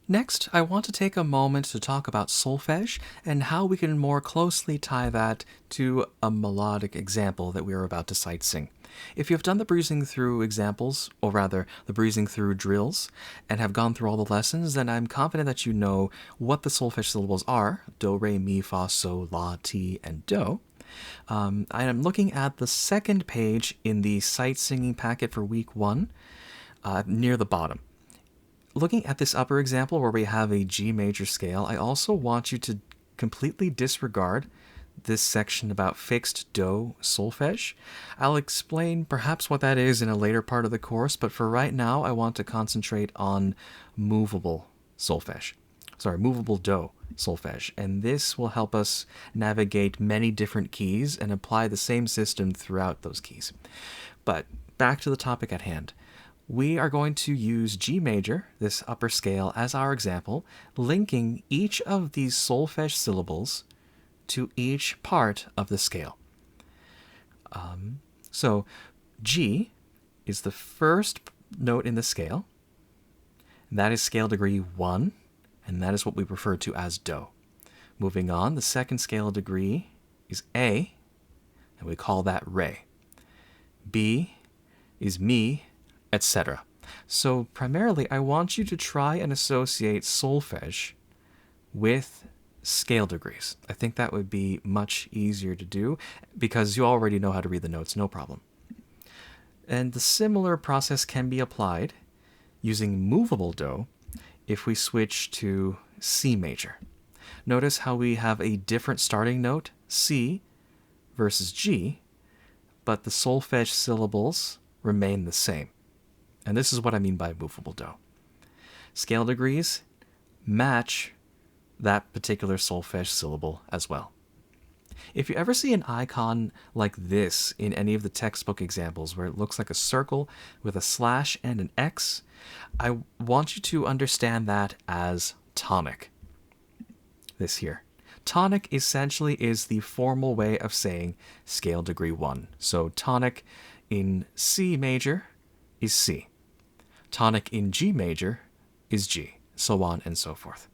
Next, I want to take a moment to talk about solfege and how we can more closely tie that to a melodic example that we are about to sight sing. If you have done the breezing through examples, or rather, the breezing through drills, and have gone through all the lessons, then I'm confident that you know what the solfege syllables are: do, re, mi, fa, sol, la, ti, and do. I am looking at the second page in the sight singing packet for week 1, near the bottom. Looking at this upper example where we have a G major scale, I also want you to completely disregard this section about fixed do solfege. I'll explain perhaps what that is in a later part of the course, but for right now I want to concentrate on movable solfege. Movable do solfege, and this will help us navigate many different keys and apply the same system throughout those keys. But back to the topic at hand. We are going to use G major, this upper scale, as our example, linking each of these solfege syllables to each part of the scale. So G is the first note in the scale. That is scale degree 1, and that is what we refer to as do. Moving on, the second scale degree is A, and we call that re. B is mi, etc. So primarily, I want you to try and associate solfege with scale degrees. I think that would be much easier to do because you already know how to read the notes, no problem. And the similar process can be applied using movable do if we switch to C major. Notice how we have a different starting note, C, versus G, but the solfege syllables remain the same. And this is what I mean by movable do. Scale degrees match that particular solfege syllable as well. If you ever see an icon like this in any of the textbook examples where it looks like a circle with a slash and an X, I want you to understand that as tonic. This here. Tonic essentially is the formal way of saying scale degree 1. So tonic in C major is C. Tonic in G major is G, so on and so forth.